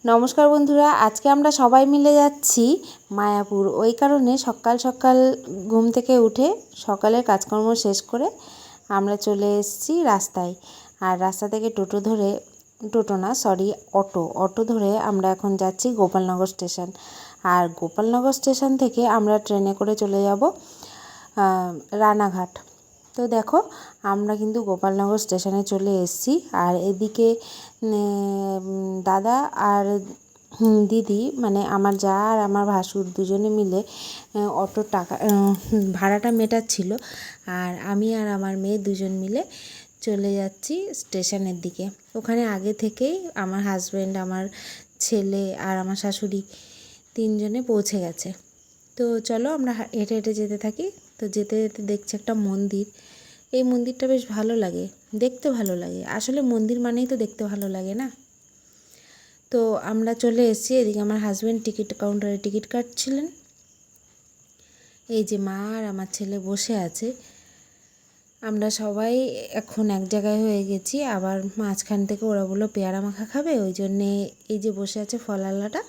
নমস্কার বন্ধুরা, আজকে আমরা সবাই মিলে যাচ্ছি মায়াপুর। ওই কারণে সকাল সকাল ঘুম থেকে উঠে সকালের কাজকর্ম শেষ করে আমরা চলে এসেছি রাস্তায়। আর রাস্তা থেকে অটো ধরে আমরা এখন যাচ্ছি গোপালনগর স্টেশন। আর গোপালনগর স্টেশন থেকে আমরা ট্রেনে করে চলে যাব রানাঘাট। তো দেখো, আমরা কিন্তু গোপালনগর স্টেশনে চলে এসেছি। আর এদিকে দাদা আর দিদি, মানে আমার যা আর আমার ভাসুর দুজনে মিলে অটোর টাকা ভাড়াটা মেটাচ্ছিল। আর আমি আর আমার মেয়ে দুজন মিলে চলে যাচ্ছি স্টেশনের দিকে। ওখানে আগে থেকেই আমার হাজব্যান্ড, আমার ছেলে আর আমার শাশুড়ি তিনজনে পৌঁছে গেছে। তো চলো আমরা হেঁটে হেঁটে যেতে থাকি। তো যেতে যেতে দেখছি একটা মন্দির। এই মন্দিরটা বেশ ভালো লাগে, দেখতে ভালো লাগে। আসলে মন্দির মানেই তো দেখতে ভালো লাগে না। তো আমরা চলে এসেছি। এদিকে আমার হাজব্যান্ড টিকিট কাউন্টারে টিকিট কাটছিলেন। এই যে মা আর আমার ছেলে বসে আছে। আমরা সবাই এখন এক জায়গায় হয়ে গেছি। আবার মাঝখান থেকে ওরা বললো পেয়ারা মাখা খাবে, ওই জন্যে এই যে বসে আছে ফলালাটা,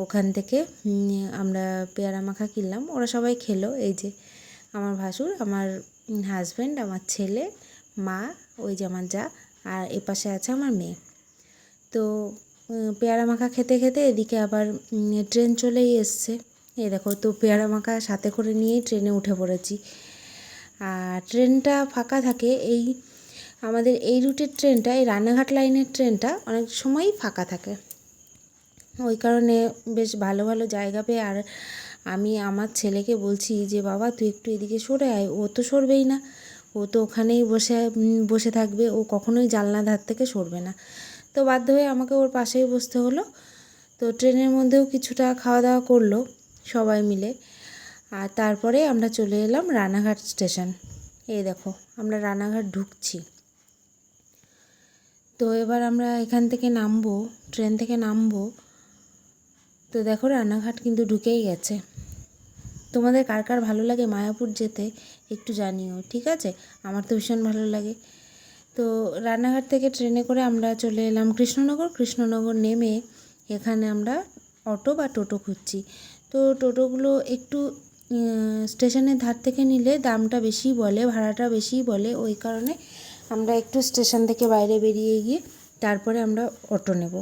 ওখান থেকে আমরা পেয়ারা মাখা কিনলাম। ওরা সবাই খেলো। এই যে আমার ভাসুর, আমার হাজব্যান্ড, আমার ছেলে, মা, ওই যে আমার যা, আর এপাশে আছে আমার মেয়ে। তো পেয়ারা মাখা খেতে খেতে এদিকে আবার ট্রেন চলেই এসছে। এই দেখো, তো পেয়ারা মাখা সাথে করে নিয়েই ট্রেনে উঠে পড়েছি। আর ট্রেনটা ফাঁকা থাকে। আমাদের এই রুটের ট্রেনটা, এই রানাঘাট লাইনের ট্রেনটা অনেক সময়ই ফাঁকা থাকে। ওই কারণে বেশ ভালো ভালো জায়গা পেয়ে, আর আমি আমার ছেলেকে বলছি যে বাবা তুই একটু এদিকে সরে আয়। ও তো সরবেই না, ও তো ওখানেই বসে থাকবে, ও কখনোই জানলা ধার থেকে সরবে না। তো বাধ্য হয়ে আমাকে ওর পাশেই বসতে হলো। তো ট্রেনের মধ্যেও কিছুটা খাওয়া দাওয়া করলো সবাই মিলে। আর তারপরে আমরা চলে এলাম রানাঘাট স্টেশন। এই দেখো, আমরা রানাঘাট ঢুকছি। তো এবার আমরা এখান থেকে নামবো, ট্রেন থেকে নামবো। তো দেখো, রানাঘাট কিন্তু ঢুকেই গেছে। তোমাদের কার কার ভালো লাগে মায়াপুর যেতে একটু জানিও, ঠিক আছে? আমার তো ভীষণ ভালো লাগে। তো রানাঘাট থেকে ট্রেনে করে আমরা চলে এলাম কৃষ্ণনগর নেমে এখানে আমরা অটো বা টোটো খুঁজছি। তো টোটোগুলো একটু স্টেশনের ধার থেকে নিলে দামটা বেশি বলে, ভাড়াটা বেশি বলে। ওই কারণে আমরা একটু স্টেশন থেকে বাইরে বেরিয়ে গিয়ে তারপরে আমরা অটো নেব।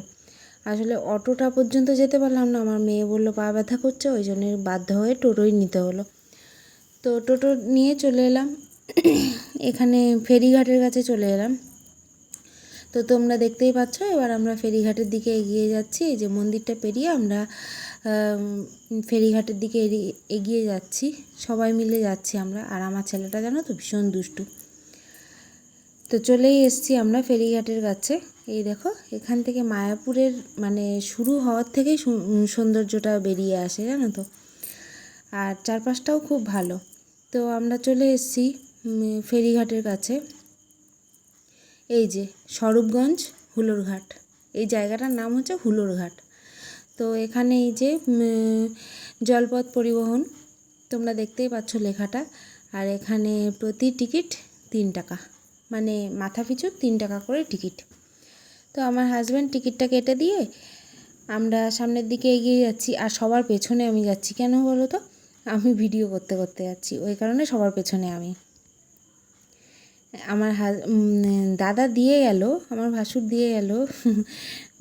আসলে অটোটা পর্যন্ত যেতে পারলাম না, আমার মেয়ে বললো পা ব্যথা করছে, ওই জন্য বাধ্য হয়ে টোটোই নিতে হলো। তো টোটো নিয়ে চলে এলাম এখানে ফেরিঘাটের কাছে চলে এলাম। তো তোমরা দেখতেই পাচ্ছ, এবার আমরা ফেরিঘাটের দিকে এগিয়ে যাচ্ছি। এই যে মন্দিরটা পেরিয়ে আমরা ফেরিঘাটের দিকে এগিয়ে যাচ্ছি, সবাই মিলে যাচ্ছি আমরা। আর আমার ছেলেটা জানো তো ভীষণ দুষ্টু। তো চলেই এসেছি আমরা ফেরিঘাটের কাছে। এই দেখো, এখান থেকে মায়াপুরের মানে শুরু হওয়ার থেকেই সৌন্দর্যটা বেরিয়ে আসে, জানো তো। আর চারপাশটাও খুব ভালো। তো আমরা চলে এসেছি ফেরিঘাটের কাছে। এই যে স্বরূপগঞ্জ হুলোরঘাট, এই জায়গাটার নাম হচ্ছে হুলোরঘাট। তো এখানে এই যে জলপথ পরিবহন, তোমরা দেখতেই পাচ্ছ লেখাটা। আর এখানে প্রতি টিকিট 3 টাকা, মানে মাথা পিছু 3 টাকা করে টিকিট। তো আমার হাজব্যান্ড টিকিটটা কেটে দিয়ে আমরা সামনের দিকে এগিয়ে যাচ্ছি। আর সবার পেছনে আমি যাচ্ছি, কেন বলো তো? আমি ভিডিও করতে করতে যাচ্ছি, ওই কারণে সবার পেছনে আমি। আমার দাদা দিয়ে গেল, আমার ভাসুর দিয়ে গেল।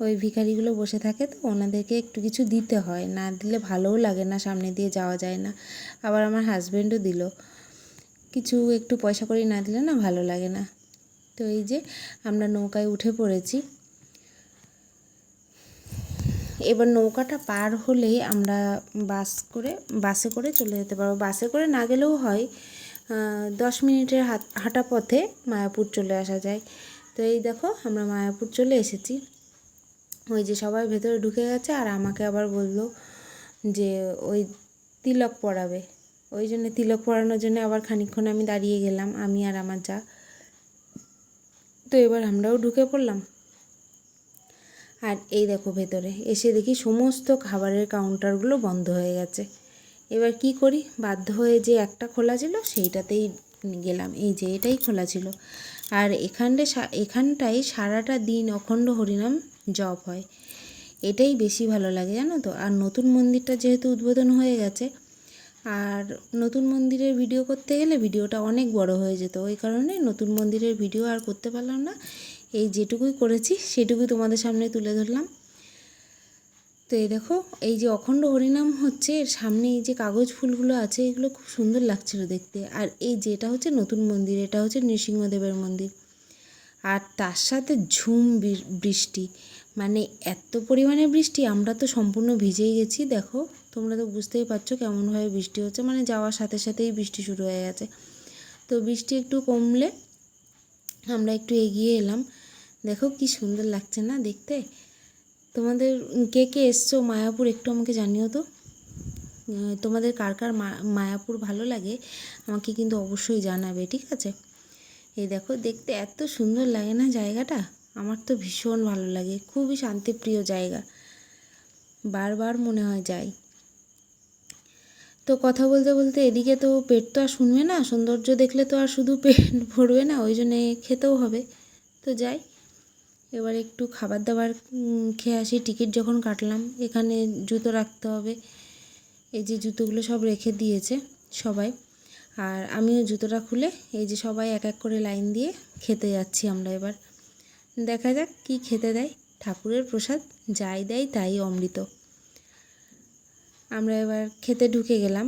ওই ভিখারিগুলো বসে থাকে, তো ওনাদেরকে একটু কিছু দিতে হয়, না দিলে ভালোও লাগে না, সামনে দিয়ে যাওয়া যায় না। আবার আমার হাজব্যান্ডও দিল কিছু, একটু পয়সা করি না দিলে না ভালো লাগে না। তো এই যে আমরা নৌকায় উঠে পড়েছি। এবার নৌকাটা পার হলেই আমরা বাসে করে চলে যেতে পারবো। বাসে করে না গেলেও হয়, 10 মিনিটের হাঁটা পথে মায়াপুর চলে আসা যায়। তো এই দেখো, আমরা মায়াপুর চলে এসেছি। ওই যে সবাই ভেতরে ঢুকে গেছে, আর আমাকে আবার বললো যে ওই তিলক পরাবে। ওই জন্য তিলক পরানোর জন্য আবার খানিকক্ষণ আমি দাঁড়িয়ে গেলাম, আমি আর আমার যা। তো এবার আমরাও ঢুকে পড়লাম। আর এই দেখো, ভেতরে এসে দেখি সমস্ত খাবারের কাউন্টারগুলো বন্ধ হয়ে গেছে। এবার কি করি, বাধ্য হয়ে যে একটা খোলা ছিল সেইটাতেই গেলাম। এই যে এটাই খোলা ছিল। আর এখানটায় সারাটা দিন অখণ্ড হরিনাম জপ হয়। এটাই বেশি ভালো লাগে জানো তো। আর নতুন মন্দিরটা যেহেতু উদ্বোধন হয়ে গেছে, আর নতুন মন্দিরের ভিডিও করতে গেলে ভিডিওটা অনেক বড় হয়ে যেত, ওই কারণে নতুন মন্দিরের ভিডিও আর করতে পারলাম না। এই যেটুকুই করেছি সেটুকুই তোমাদের সামনে তুলে ধরলাম। তো এই দেখো, এই যে অখণ্ড হরিনাম হচ্ছে, এর সামনে এই যে কাগজ ফুলগুলো আছে, এগুলো খুব সুন্দর লাগছিল দেখতে। আর এই যেটা হচ্ছে নতুন মন্দির, এটা হচ্ছে নৃসিংহদেবের মন্দির। আর তার সাথে ঝুম বৃষ্টি, মানে এত পরিমাণে বৃষ্টি, আমরা তো সম্পূর্ণ ভিজেই গেছি। দেখো তোমরা তো বুঝতেই পারছো কেমনভাবে বৃষ্টি হচ্ছে, মানে যাওয়ার সাথে সাথেই বৃষ্টি শুরু হয়ে গেছে। তো বৃষ্টি একটু কমলে আমরা একটু এগিয়ে এলাম। দেখো কি সুন্দর লাগছে না দেখতে। তোমাদের কে কে এসছো মায়াপুর একটু আমাকে জানিও তো। তোমাদের কার কার মায়াপুর ভালো লাগে আমাকে কিন্তু অবশ্যই জানাবে, ঠিক আছে। এই দেখো দেখতে এত সুন্দর লাগে না জায়গাটা, আমার তো ভীষণ ভালো লাগে, খুবই শান্তিপ্রিয় জায়গা, বারবার মনে হয় যাই। তো কথা বলতে বলতে এদিকে তো পেট তো আর শুনবে না, সৌন্দর্য দেখলে তো আর শুধু পেট ভরবে না, ওই জন্যে খেতেও হবে। তো যাই, এবার একটু খাবার দাবার খেয়ে আসি। টিকিট যখন কাটলাম, এখানে জুতো রাখতে হবে, এই যে জুতোগুলো সব রেখে দিয়েছে সবাই। আর আমিও জুতোটা খুলে এই যে সবাই এক এক করে লাইন দিয়ে খেতে যাচ্ছি আমরা। এবার দেখা যাক কি খেতে দেয়, ঠাকুরের প্রসাদ যাই দেয় তাই অমৃত। আমরা এবার খেতে ঢুকে গেলাম।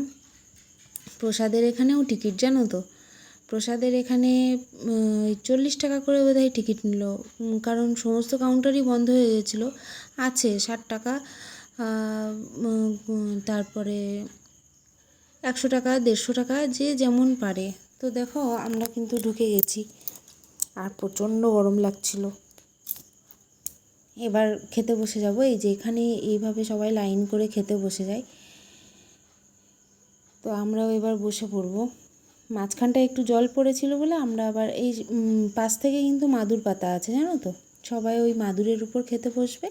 প্রসাদের এখানেও টিকিট জানো তো, প্রসাদের এখানে 40 টাকা করে বোধহয় টিকিট নিল, কারণ সমস্ত কাউন্টারই বন্ধ হয়ে গেছিলো। আছে 60 টাকা, তারপরে 100 টাকা, 150 টাকা, যে যেমন পারে। তো দেখো আমরা কিন্তু ঢুকে গেছি, আর প্রচণ্ড গরম লাগছিল। এবার খেতে বসে যাব। এই যে এখানে এইভাবে সবাই লাইন করে খেতে বসে যায়, তো আমরাও এবার বসে পড়বো। মাঝখানটা একটু জল পড়েছিল বলে আমরা আবার এই পাশ থেকে কিন্তু মাদুর পাতা আছে জানো তো, সবাই ওই মাদুরের উপর খেতে বসবে।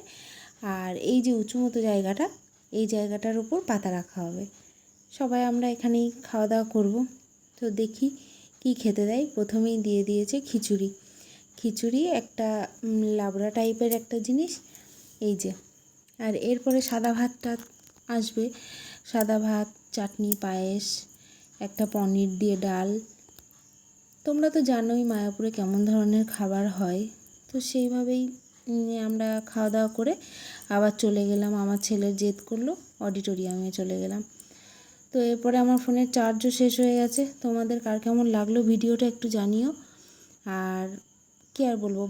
আর এই যে উঁচু মতো জায়গাটা, এই জায়গাটার উপর পাতা রাখা হবে, সবাই আমরা এখানেই খাওয়া দাওয়া করব। তো দেখি কি খেতে দেয়। প্রথমেই দিয়ে দিয়েছে খিচুড়ি, খিচুড়ি একটা লাবড়া টাইপের একটা জিনিস, এই যে। আর এরপরে সাদা ভাতটা আসবে, সাদা ভাত, চাটনি, পায়েস, একটা পনির দিয়ে ডাল। তোমরা তো জানোই মায়াপুরে কেমন ধরনের খাবার হয়, তো সেইভাবেই আমরা খাওয়া দাওয়া করে আবার চলে গেলাম। আমার ছেলের জেদ করলো, অডিটোরিয়ামে চলে গেলাম। তো এরপরে আমার ফোনের চার্জও শেষ হয়ে গেছে। তোমাদের কার কেমন লাগলো ভিডিওটা একটু জানিও। আর কি আর বলবো।